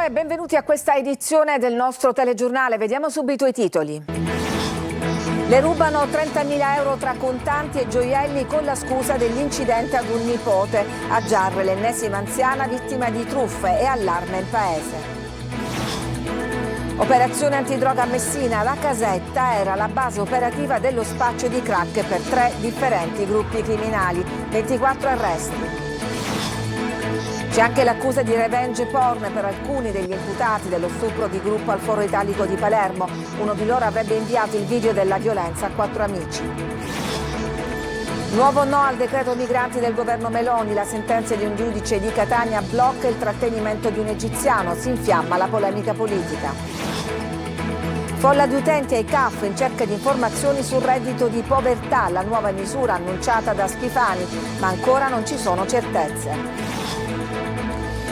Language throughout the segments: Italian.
e benvenuti a questa edizione del nostro telegiornale. Vediamo subito i titoli. Le rubano 30.000 euro tra contanti e gioielli con la scusa dell'incidente ad un nipote. A Giarre l'ennesima anziana vittima di truffe e allarme il paese. Operazione antidroga a Messina. La casetta era la base operativa dello spaccio di crack per 3 differenti gruppi criminali. 24 arresti. C'è anche l'accusa di revenge porn per alcuni degli imputati dello stupro di gruppo al Foro Italico di Palermo. Uno di loro avrebbe inviato il video della violenza a 4 amici. Nuovo no al decreto migranti del governo Meloni. La sentenza di un giudice di Catania blocca il trattenimento di un egiziano. Si infiamma la polemica politica. Folla di utenti ai CAF in cerca di informazioni sul reddito di povertà. La nuova misura annunciata da Schifani, ma ancora non ci sono certezze.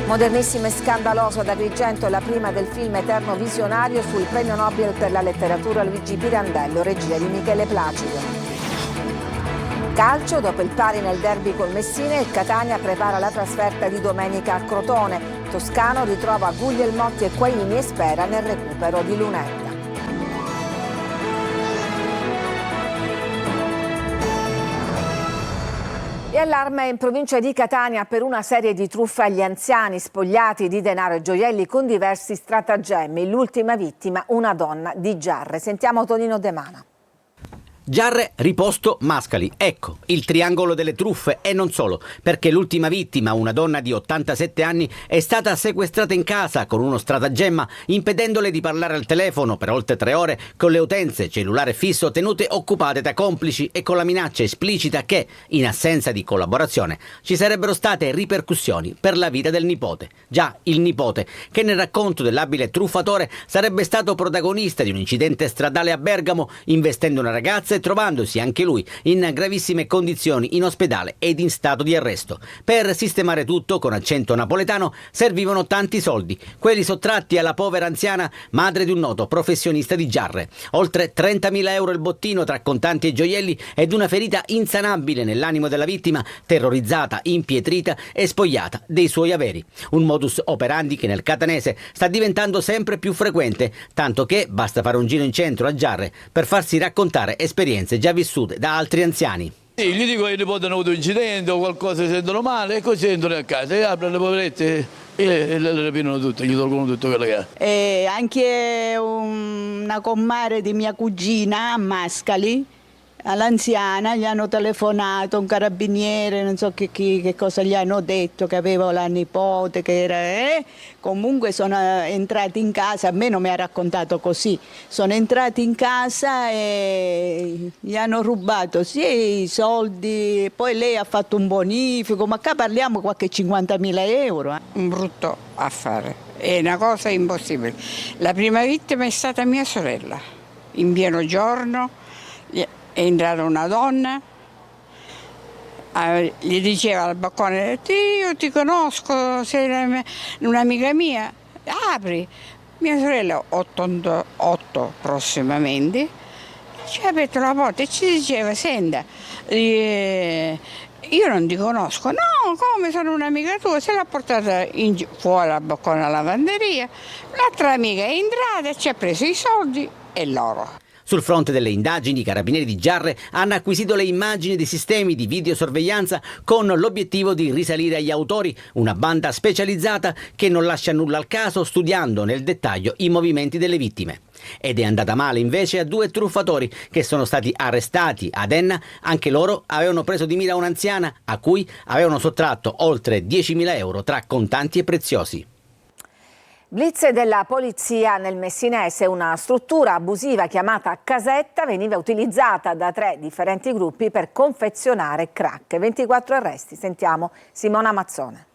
Modernissimo e scandaloso ad Agrigento la prima del film Eterno Visionario sul premio Nobel per la letteratura Luigi Pirandello, regia di Michele Placido. Calcio, dopo il pari nel derby col Messina, il Catania prepara la trasferta di domenica a Crotone. Toscano ritrova Guglielmotti e Quaini e spera nel recupero di Lunetta. E allarme in provincia di Catania per una serie di truffe agli anziani spogliati di denaro e gioielli con diversi stratagemmi. L'ultima vittima, una donna di Giarre. Sentiamo Tonino De Mana. Giarre, Riposto, Mascali. Ecco, il triangolo delle truffe e non solo, perché l'ultima vittima, una donna di 87 anni, è stata sequestrata in casa con uno stratagemma, impedendole di parlare al telefono per oltre 3 ore con le utenze cellulare fisso tenute occupate da complici e con la minaccia esplicita che, in assenza di collaborazione, ci sarebbero state ripercussioni per la vita del nipote. Già, il nipote, che nel racconto dell'abile truffatore sarebbe stato protagonista di un incidente stradale a Bergamo, investendo una ragazza e trovandosi anche lui in gravissime condizioni in ospedale ed in stato di arresto. Per sistemare tutto, con accento napoletano, servivano tanti soldi, quelli sottratti alla povera anziana madre di un noto professionista di Giarre. Oltre 30.000 euro il bottino tra contanti e gioielli ed una ferita insanabile nell'animo della vittima, terrorizzata, impietrita e spogliata dei suoi averi. Un modus operandi che nel catanese sta diventando sempre più frequente, tanto che basta fare un giro in centro a Giarre per farsi raccontare esperienze già vissute da altri anziani. Sì, gli dico che i nipoti hanno avuto un incidente o qualcosa, si sentono male e così entrano a casa e aprono le poverette e le rapinano tutte, gli tolgono tutto quello che ha. E anche una comare di mia cugina a Mascali, all'anziana, gli hanno telefonato un carabiniere, non so che cosa gli hanno detto, che aveva la nipote, che era... Comunque sono entrati in casa, a me non mi ha raccontato così, sono entrati in casa e gli hanno rubato sì i soldi, poi lei ha fatto un bonifico, ma qua parliamo qualche 50.000 euro. Un brutto affare, è una cosa impossibile. La prima vittima è stata mia sorella, in pieno giorno. È entrata una donna, gli diceva al balcone: io ti conosco, sei un'amica mia, apri. Mia sorella, 88 prossimamente, ci ha aperto la porta e ci diceva: senta, io non ti conosco. No, come, sono un'amica tua? Se l'ha portata fuori al balcone alla lavanderia, l'altra amica è entrata e ci ha preso i soldi e l'oro. Sul fronte delle indagini, i carabinieri di Giarre hanno acquisito le immagini dei sistemi di videosorveglianza con l'obiettivo di risalire agli autori, una banda specializzata che non lascia nulla al caso, studiando nel dettaglio i movimenti delle vittime. Ed è andata male invece a 2 truffatori che sono stati arrestati ad Enna. Anche loro avevano preso di mira un'anziana a cui avevano sottratto oltre 10.000 euro tra contanti e preziosi. Blitz della polizia nel Messinese, una struttura abusiva chiamata casetta veniva utilizzata da 3 differenti gruppi per confezionare crack. 24 arresti, sentiamo Simona Mazzone.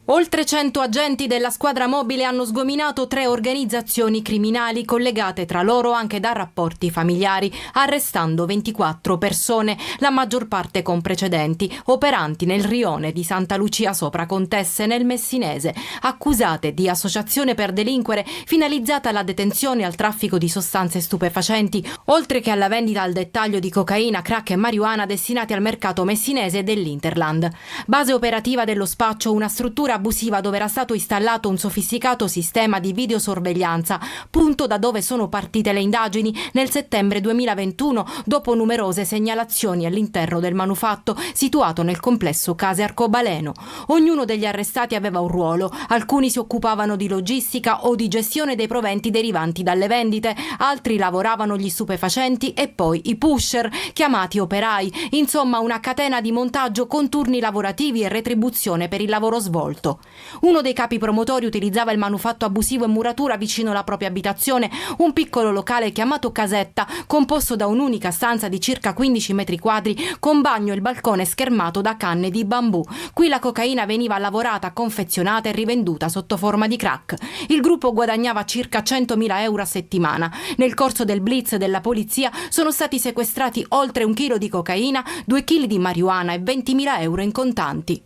Oltre 100 agenti della squadra mobile hanno sgominato 3 organizzazioni criminali collegate tra loro anche da rapporti familiari, arrestando 24 persone, la maggior parte con precedenti, operanti nel rione di Santa Lucia sopra Contesse nel Messinese, accusate di associazione per delinquere finalizzata alla detenzione e al traffico di sostanze stupefacenti, oltre che alla vendita al dettaglio di cocaina, crack e marijuana destinati al mercato messinese dell'Interland. Base operativa dello spaccio, una struttura struttura abusiva dove era stato installato un sofisticato sistema di videosorveglianza, punto da dove sono partite le indagini nel settembre 2021 dopo numerose segnalazioni all'interno del manufatto situato nel complesso Case Arcobaleno. Ognuno degli arrestati aveva un ruolo, alcuni si occupavano di logistica o di gestione dei proventi derivanti dalle vendite, altri lavoravano gli stupefacenti e poi i pusher, chiamati operai, insomma una catena di montaggio con turni lavorativi e retribuzione per il lavoro svolto. Uno dei capi promotori utilizzava il manufatto abusivo in muratura vicino alla propria abitazione, un piccolo locale chiamato Casetta, composto da un'unica stanza di circa 15 metri quadri con bagno e il balcone schermato da canne di bambù. Qui la cocaina veniva lavorata, confezionata e rivenduta sotto forma di crack. Il gruppo guadagnava circa 100.000 euro a settimana. Nel corso del blitz della polizia sono stati sequestrati oltre 1 chilo di cocaina, 2 chili di marijuana e 20.000 euro in contanti.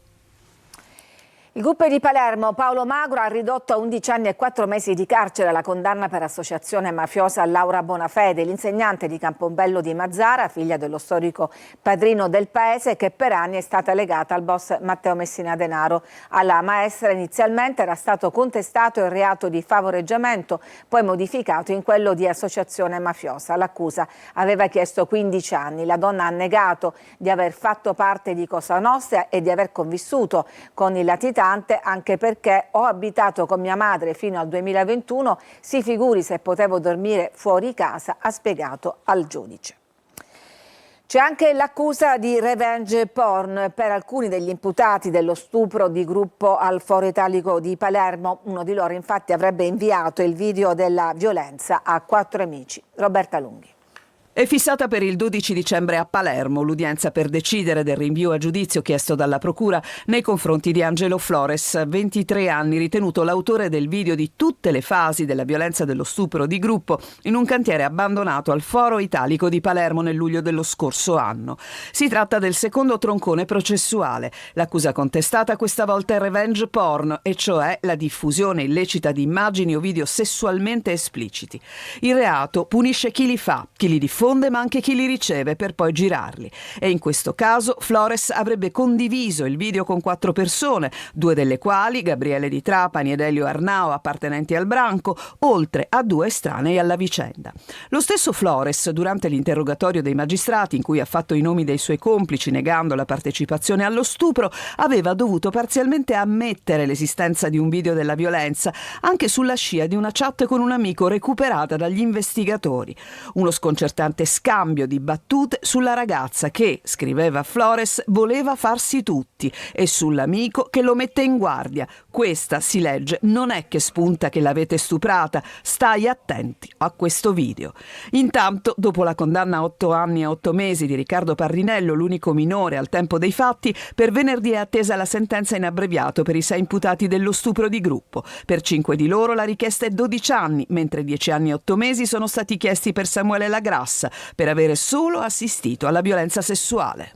Il GUP di Palermo, Paolo Magro, ha ridotto a 11 anni e 4 mesi di carcere la condanna per associazione mafiosa Laura Bonafede, l'insegnante di Campombello di Mazzara, figlia dello storico padrino del paese, che per anni è stata legata al boss Matteo Messina Denaro. Alla maestra inizialmente era stato contestato il reato di favoreggiamento, poi modificato in quello di associazione mafiosa. L'accusa aveva chiesto 15 anni. La donna ha negato di aver fatto parte di Cosa Nostra e di aver convissuto con il latitante, anche perché ho abitato con mia madre fino al 2021, si figuri se potevo dormire fuori casa, ha spiegato al giudice. C'è anche l'accusa di revenge porn per alcuni degli imputati dello stupro di gruppo al Foro Italico di Palermo. Uno di loro infatti avrebbe inviato il video della violenza a 4 amici. Roberta Lunghi. È fissata per il 12 dicembre a Palermo l'udienza per decidere del rinvio a giudizio chiesto dalla procura nei confronti di Angelo Flores, 23 anni, ritenuto l'autore del video di tutte le fasi della violenza dello stupro di gruppo in un cantiere abbandonato al Foro Italico di Palermo nel luglio dello scorso anno. Si tratta del secondo troncone processuale. L'accusa contestata questa volta è revenge porn, e cioè la diffusione illecita di immagini o video sessualmente espliciti. Il reato punisce chi li fa, chi li diffonde, ma anche chi li riceve per poi girarli. E in questo caso Flores avrebbe condiviso il video con 4 persone, 2 delle quali, Gabriele Di Trapani ed Elio Arnao, appartenenti al branco, oltre a 2 estranei alla vicenda. Lo stesso Flores, durante l'interrogatorio dei magistrati, in cui ha fatto i nomi dei suoi complici negando la partecipazione allo stupro, aveva dovuto parzialmente ammettere l'esistenza di un video della violenza, anche sulla scia di una chat con un amico recuperata dagli investigatori. Uno sconcertante scambio di battute sulla ragazza che, scriveva Flores, voleva farsi tutti, e sull'amico che lo mette in guardia. Questa, si legge, non è che spunta che l'avete stuprata, stai attenti a questo video. Intanto, dopo la condanna a 8 anni e 8 mesi di Riccardo Parrinello, l'unico minore al tempo dei fatti, per venerdì è attesa la sentenza in abbreviato per i 6 imputati dello stupro di gruppo. Per 5 di loro la richiesta è 12 anni, mentre 10 anni e 8 mesi sono stati chiesti per Samuele Lagrassa, per avere solo assistito alla violenza sessuale.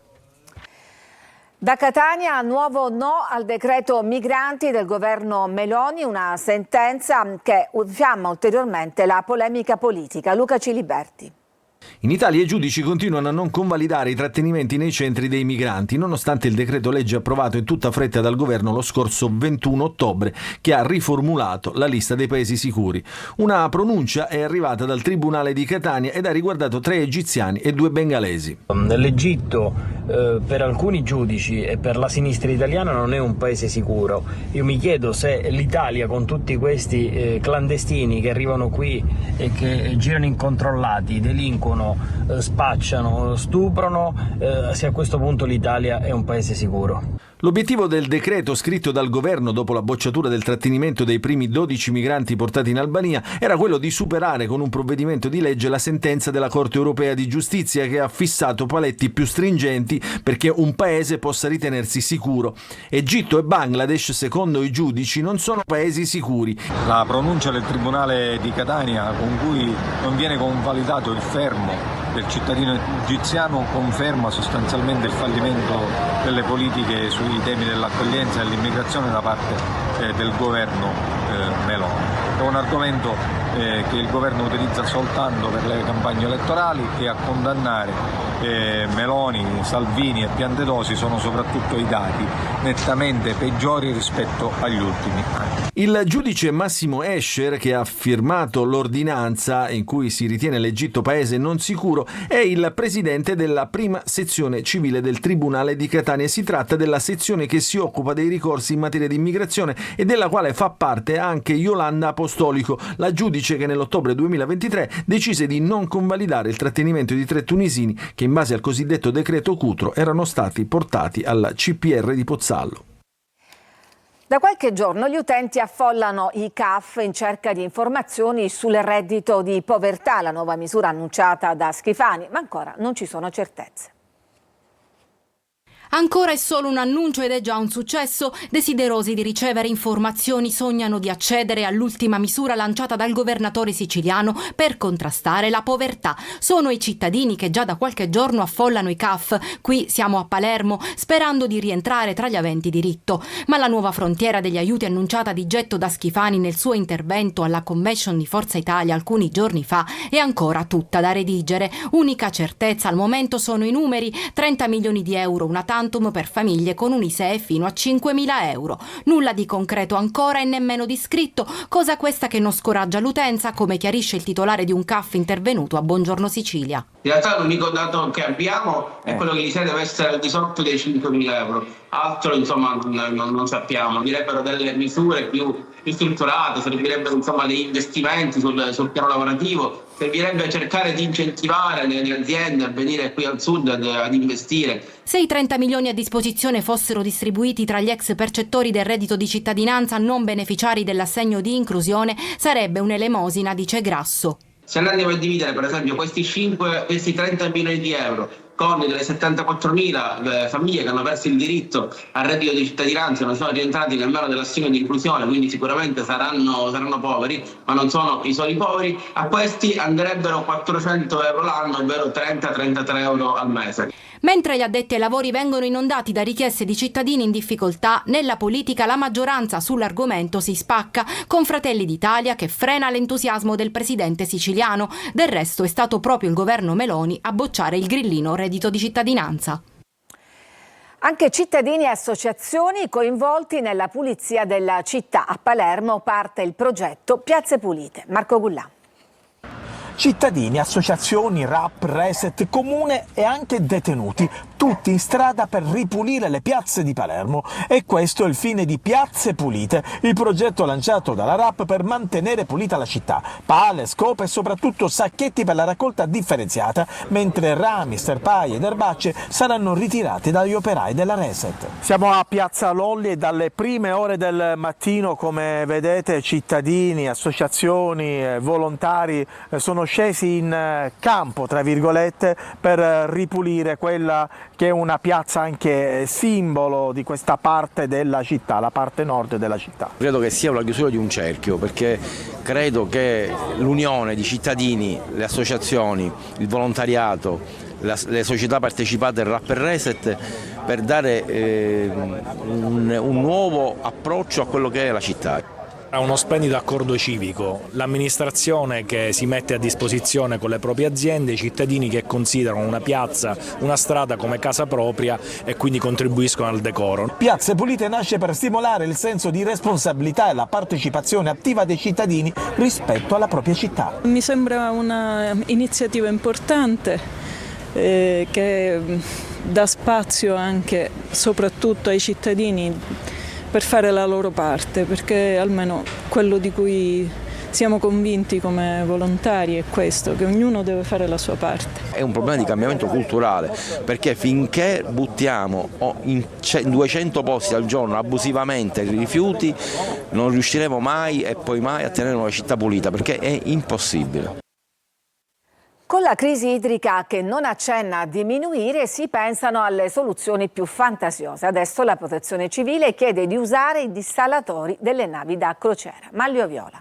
Da Catania, nuovo no al decreto migranti del governo Meloni, una sentenza che infiamma ulteriormente la polemica politica. Luca Ciliberti. In Italia i giudici continuano a non convalidare i trattenimenti nei centri dei migranti, nonostante il decreto legge approvato in tutta fretta dal governo lo scorso 21 ottobre, che ha riformulato la lista dei paesi sicuri. Una pronuncia è arrivata dal Tribunale di Catania ed ha riguardato 3 egiziani e 2 bengalesi. L'Egitto per alcuni giudici e per la sinistra italiana non è un paese sicuro. Io mi chiedo se l'Italia, con tutti questi clandestini che arrivano qui e che girano incontrollati, delinquono, spacciano, stuprano, se a questo punto l'Italia è un paese sicuro. L'obiettivo del decreto scritto dal governo dopo la bocciatura del trattenimento dei primi 12 migranti portati in Albania era quello di superare con un provvedimento di legge la sentenza della Corte Europea di Giustizia, che ha fissato paletti più stringenti perché un paese possa ritenersi sicuro. Egitto e Bangladesh, secondo i giudici, non sono paesi sicuri. La pronuncia del Tribunale di Catania, con cui non viene convalidato il fermo del cittadino egiziano, conferma sostanzialmente il fallimento delle politiche sui temi dell'accoglienza e dell'immigrazione da parte del governo Meloni. È un argomento che il governo utilizza soltanto per le campagne elettorali, e a condannare Meloni, Salvini e Piantedosi sono soprattutto i dati nettamente peggiori rispetto agli ultimi anni. Il giudice Massimo Escher, che ha firmato l'ordinanza in cui si ritiene l'Egitto paese non sicuro, è il presidente della prima sezione civile del Tribunale di Catania. Si tratta della sezione che si occupa dei ricorsi in materia di immigrazione e della quale fa parte anche Iolanda Apostolico, la giudice che nell'ottobre 2023 decise di non convalidare il trattenimento di 3 tunisini che in base al cosiddetto decreto Cutro erano stati portati al CPR di Pozzallo. Da qualche giorno gli utenti affollano i CAF in cerca di informazioni sul reddito di povertà, la nuova misura annunciata da Schifani, ma ancora non ci sono certezze. Ancora è solo un annuncio ed è già un successo. Desiderosi di ricevere informazioni sognano di accedere all'ultima misura lanciata dal governatore siciliano per contrastare la povertà. Sono i cittadini che già da qualche giorno affollano i CAF. Qui siamo a Palermo, sperando di rientrare tra gli aventi diritto. Ma la nuova frontiera degli aiuti annunciata di getto da Schifani nel suo intervento alla convention di Forza Italia alcuni giorni fa è ancora tutta da redigere. Unica certezza al momento sono i numeri: 30 milioni di euro una per famiglie con un ISEE fino a 5.000 euro. Nulla di concreto ancora e nemmeno di scritto, cosa questa che non scoraggia l'utenza, come chiarisce il titolare di un CAF intervenuto a Buongiorno Sicilia. In realtà l'unico dato che abbiamo è quello che l'ISEE deve essere al di sotto dei 5.000 euro. Altro insomma non sappiamo. Direbbero delle misure più strutturate, servirebbero insomma degli investimenti sul piano lavorativo, servirebbe cercare di incentivare le aziende a venire qui al sud ad investire. Se i 30 milioni a disposizione fossero distribuiti tra gli ex percettori del reddito di cittadinanza non beneficiari dell'assegno di inclusione, sarebbe un'elemosina, dice Grasso. Se noi andiamo a dividere per esempio questi 30 milioni di euro con le 74.000 famiglie che hanno perso il diritto al reddito di cittadinanza e non sono rientrati nemmeno nell'assegno di inclusione, quindi sicuramente saranno poveri, ma non sono i soli poveri, a questi andrebbero 400 euro l'anno, ovvero 30-33 euro al mese. Mentre gli addetti ai lavori vengono inondati da richieste di cittadini in difficoltà, nella politica la maggioranza sull'argomento si spacca, con Fratelli d'Italia che frena l'entusiasmo del presidente siciliano. Del resto è stato proprio il governo Meloni a bocciare il grillino reddito di cittadinanza. Anche cittadini e associazioni coinvolti nella pulizia della città. A Palermo parte il progetto Piazze Pulite. Marco Gullà. Cittadini, associazioni, RAP, Reset, comune e anche detenuti, tutti in strada per ripulire le piazze di Palermo. E questo è il fine di Piazze Pulite, il progetto lanciato dalla RAP per mantenere pulita la città. Pale, scope e soprattutto sacchetti per la raccolta differenziata, mentre rami, sterpaie ed erbacce saranno ritirati dagli operai della Reset. Siamo a Piazza Lolli e dalle prime ore del mattino, come vedete, cittadini, associazioni, volontari sono scesi in campo, tra virgolette, per ripulire quella che è una piazza anche simbolo di questa parte della città, la parte nord della città. Credo che sia la chiusura di un cerchio, perché credo che l'unione di cittadini, le associazioni, il volontariato, le società partecipate al RAP e Reset per dare un nuovo approccio a quello che è la città. È uno splendido accordo civico, l'amministrazione che si mette a disposizione con le proprie aziende, i cittadini che considerano una piazza, una strada come casa propria e quindi contribuiscono al decoro. Piazze Pulite nasce per stimolare il senso di responsabilità e la partecipazione attiva dei cittadini rispetto alla propria città. Mi sembra un'iniziativa importante che dà spazio anche soprattutto ai cittadini per fare la loro parte, perché almeno quello di cui siamo convinti come volontari è questo, che ognuno deve fare la sua parte. È un problema di cambiamento culturale, perché finché buttiamo in 200 posti al giorno abusivamente i rifiuti non riusciremo mai e poi mai a tenere una città pulita, perché è impossibile. Con la crisi idrica che non accenna a diminuire, si pensano alle soluzioni più fantasiose. Adesso la Protezione Civile chiede di usare i dissalatori delle navi da crociera. Manlio Viola.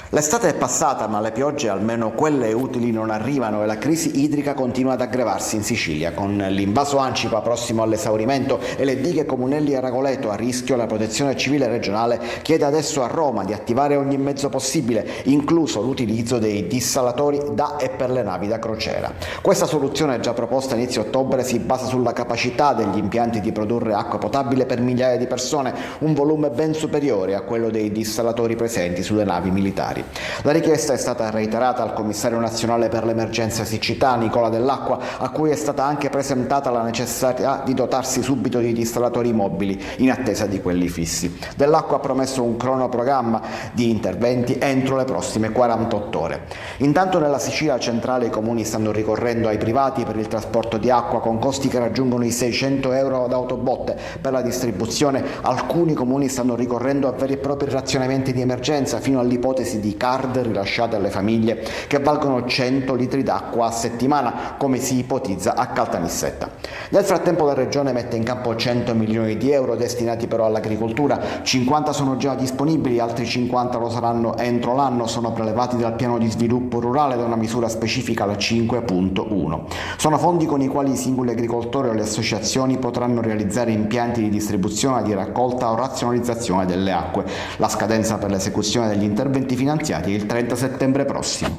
L'estate è passata, ma le piogge, almeno quelle utili, non arrivano e la crisi idrica continua ad aggravarsi in Sicilia. Con l'invaso Ancipa prossimo all'esaurimento e le dighe Comunelli e Ragoleto a rischio, la Protezione Civile regionale chiede adesso a Roma di attivare ogni mezzo possibile, incluso l'utilizzo dei dissalatori da e per le navi da crociera. Questa soluzione, già proposta a inizio ottobre, si basa sulla capacità degli impianti di produrre acqua potabile per migliaia di persone, un volume ben superiore a quello dei dissalatori presenti sulle navi militari. La richiesta è stata reiterata al commissario nazionale per l'emergenza siccità Nicola Dell'Acqua, a cui è stata anche presentata la necessità di dotarsi subito di dissalatori mobili in attesa di quelli fissi. Dell'Acqua ha promesso un cronoprogramma di interventi entro le prossime 48 ore. Intanto nella Sicilia centrale i comuni stanno ricorrendo ai privati per il trasporto di acqua con costi che raggiungono i 600 euro ad autobotte. Per la distribuzione alcuni comuni stanno ricorrendo a veri e propri razionamenti di emergenza, fino all'ipotesi di card rilasciate alle famiglie che valgono 100 litri d'acqua a settimana, come si ipotizza a Caltanissetta. Nel frattempo la Regione mette in campo 100 milioni di euro destinati però all'agricoltura, 50 sono già disponibili, altri 50 lo saranno entro l'anno, sono prelevati dal piano di sviluppo rurale da una misura specifica, la 5.1. Sono fondi con i quali i singoli agricoltori o le associazioni potranno realizzare impianti di distribuzione, di raccolta o razionalizzazione delle acque. La scadenza per l'esecuzione degli interventi finanziati è il 30 settembre prossimo.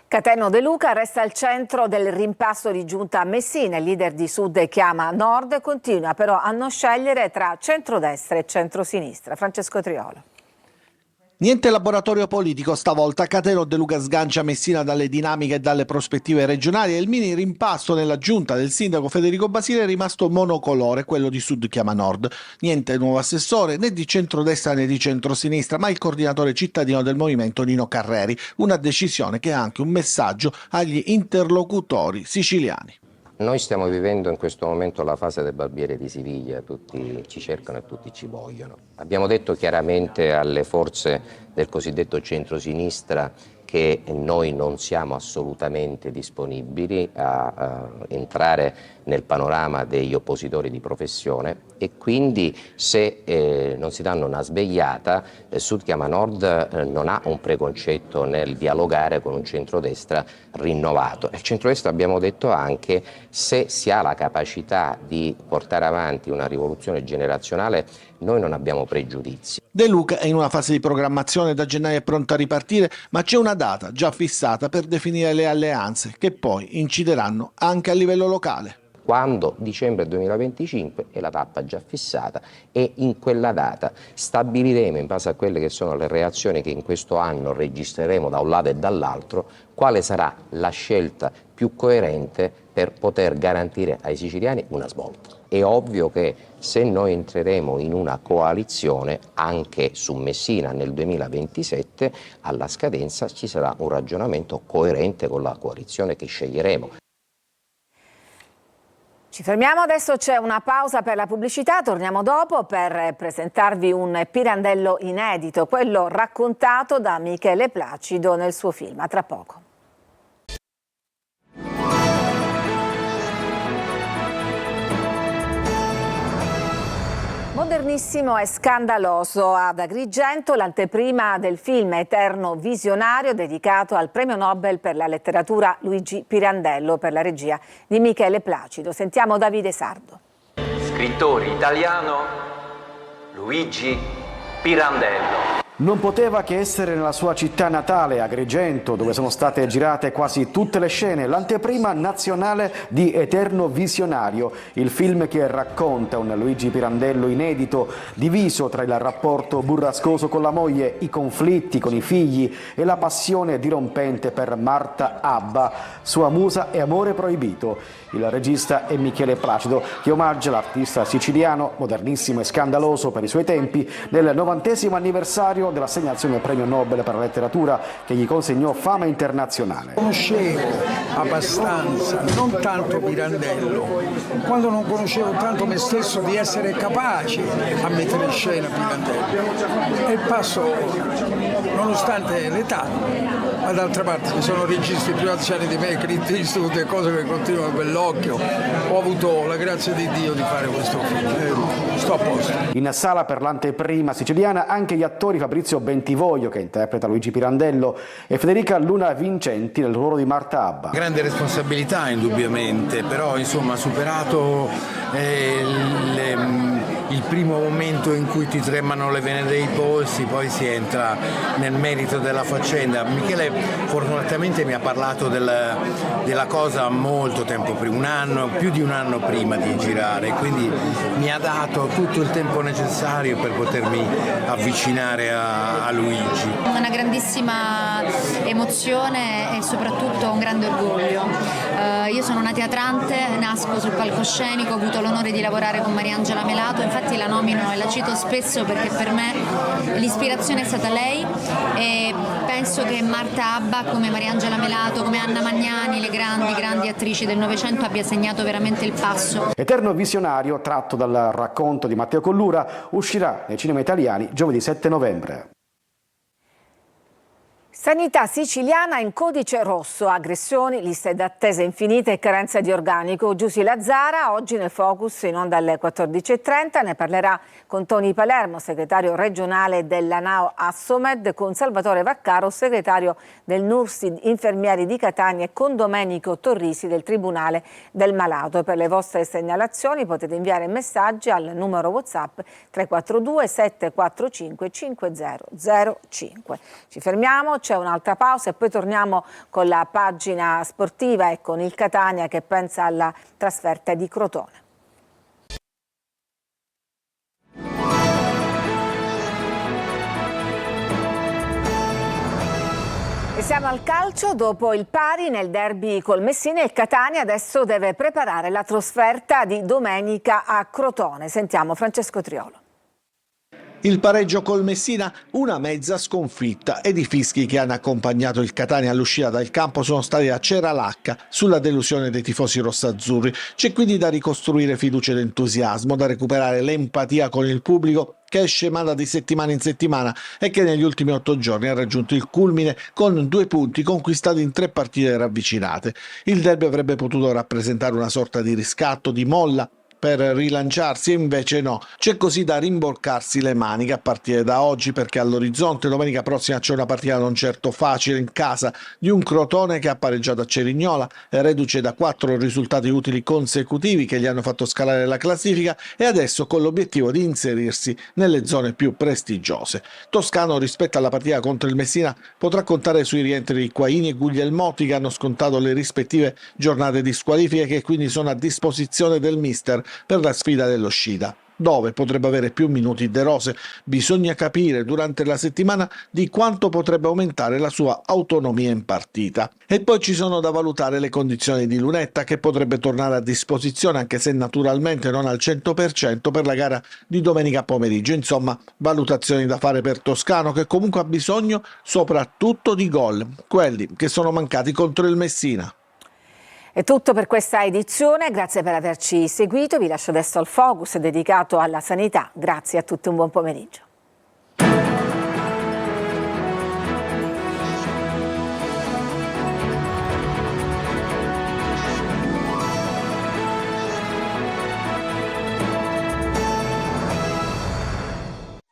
Cateno De Luca resta al centro del rimpasto di giunta a Messina. Il leader di Sud chiama Nord, continua però a non scegliere tra centrodestra e centrosinistra. Francesco Triolo. Niente laboratorio politico stavolta, Cateno De Luca sgancia Messina dalle dinamiche e dalle prospettive regionali e il mini rimpasto nella giunta del sindaco Federico Basile è rimasto monocolore, quello di Sud chiama Nord. Niente nuovo assessore né di centrodestra né di centrosinistra, ma il coordinatore cittadino del movimento Nino Carreri, una decisione che è anche un messaggio agli interlocutori siciliani. Noi stiamo vivendo in questo momento la fase del barbiere di Siviglia, tutti ci cercano e tutti ci vogliono. Abbiamo detto chiaramente alle forze del cosiddetto centrosinistra che noi non siamo assolutamente disponibili a entrare nel panorama degli oppositori di professione e quindi se non si danno una svegliata, Sud chiama Nord non ha un preconcetto nel dialogare con un centrodestra rinnovato. Il centrodestra, abbiamo detto anche, se si ha la capacità di portare avanti una rivoluzione generazionale, noi non abbiamo pregiudizi. De Luca è in una fase di programmazione, da gennaio è pronta a ripartire, ma c'è una data già fissata per definire le alleanze che poi incideranno anche a livello locale. Quando dicembre 2025 è la tappa già fissata e in quella data stabiliremo, in base a quelle che sono le reazioni che in questo anno registreremo da un lato e dall'altro, quale sarà la scelta più coerente per poter garantire ai siciliani una svolta. È ovvio che se noi entreremo in una coalizione anche su Messina nel 2027, alla scadenza ci sarà un ragionamento coerente con la coalizione che sceglieremo. Ci fermiamo, adesso c'è una pausa per la pubblicità, torniamo dopo per presentarvi un Pirandello inedito, quello raccontato da Michele Placido nel suo film. A tra poco. Modernissimo e scandaloso. Ad Agrigento l'anteprima del film Eterno Visionario, dedicato al premio Nobel per la letteratura Luigi Pirandello per la regia di Michele Placido. Sentiamo Davide Sardo. Scrittore italiano Luigi Pirandello. Non poteva che essere nella sua città natale, Agrigento, dove sono state girate quasi tutte le scene, l'anteprima nazionale di Eterno Visionario, il film che racconta un Luigi Pirandello inedito, diviso tra il rapporto burrascoso con la moglie, i conflitti con i figli e la passione dirompente per Marta Abba, sua musa e amore proibito. Il regista è Michele Placido, che omaggia l'artista siciliano, modernissimo e scandaloso per i suoi tempi, nel 90° anniversario dell'assegnazione del premio Nobel per la letteratura che gli consegnò fama internazionale. Conoscevo abbastanza, non tanto Pirandello, quando non conoscevo tanto me stesso, di essere capace a mettere in scena Pirandello. E il passo, nonostante l'età, ma d'altra parte ci sono registi più anziani di me, Clint Eastwood e cose che continuano a bell'occhio. Ho avuto la grazia di Dio di fare questo film, sto a posto. In sala per l'anteprima siciliana anche gli attori Fabrizio Bentivoglio, che interpreta Luigi Pirandello, e Federica Luna Vincenti nel ruolo di Marta Abba. Grande responsabilità indubbiamente, però insomma superato il primo momento in cui ti tremano le vene dei polsi, poi si entra nel merito della faccenda. Michele fortunatamente mi ha parlato della cosa molto tempo prima, più di un anno prima di girare, quindi mi ha dato tutto il tempo necessario per potermi avvicinare a Luigi. Una grandissima emozione e soprattutto un grande orgoglio. Io sono una teatrante, nasco sul palcoscenico, ho avuto l'onore di lavorare con Mariangela Melato, infatti la nomino e la cito spesso perché per me l'ispirazione è stata lei e penso che Marta Abba, come Mariangela Melato, come Anna Magnani, le grandi attrici del Novecento, abbia segnato veramente il passo. Eterno visionario, tratto dal racconto di Matteo Collura, uscirà nei cinema italiani giovedì 7 novembre. Sanità siciliana in codice rosso, aggressioni, liste d'attesa infinite e carenza di organico. Giusy Lazzara, oggi nel Focus in onda alle 14.30, ne parlerà con Toni Palermo, segretario regionale della NAO Assomed, con Salvatore Vaccaro, segretario del NURSI Infermieri di Catania e con Domenico Torrisi del Tribunale del Malato. Per le vostre segnalazioni potete inviare messaggi al numero WhatsApp 342 745 5005. Ci fermiamo, c'è un'altra pausa e poi torniamo con la pagina sportiva e con il Catania che pensa alla trasferta di Crotone. E siamo al calcio, dopo il pari nel derby col Messina, il Catania adesso deve preparare la trasferta di domenica a Crotone. Sentiamo Francesco Triolo. Il pareggio col Messina, una mezza sconfitta ed i fischi che hanno accompagnato il Catania all'uscita dal campo sono stati a ceralacca sulla delusione dei tifosi rossazzurri. C'è quindi da ricostruire fiducia ed entusiasmo, da recuperare l'empatia con il pubblico che è scemata di settimana in settimana e che negli ultimi 8 giorni ha raggiunto il culmine con 2 punti conquistati in 3 partite ravvicinate. Il derby avrebbe potuto rappresentare una sorta di riscatto, di molla per rilanciarsi e invece no, c'è così da rimborcarsi le maniche a partire da oggi perché all'orizzonte domenica prossima c'è una partita non certo facile in casa di un Crotone che ha pareggiato a Cerignola, reduce da 4 risultati utili consecutivi che gli hanno fatto scalare la classifica e adesso con l'obiettivo di inserirsi nelle zone più prestigiose. Toscano rispetto alla partita contro il Messina potrà contare sui rientri di Quaini e Guglielmotti che hanno scontato le rispettive giornate di squalifica e che quindi sono a disposizione del mister per la sfida dell'uscita, dove potrebbe avere più minuti De Rose. Bisogna capire durante la settimana di quanto potrebbe aumentare la sua autonomia in partita. E poi ci sono da valutare le condizioni di Lunetta che potrebbe tornare a disposizione anche se naturalmente non al 100% per la gara di domenica pomeriggio. Insomma, valutazioni da fare per Toscano che comunque ha bisogno soprattutto di gol, quelli che sono mancati contro il Messina. È tutto per questa edizione, grazie per averci seguito, vi lascio adesso al Focus dedicato alla sanità, grazie a tutti, un buon pomeriggio.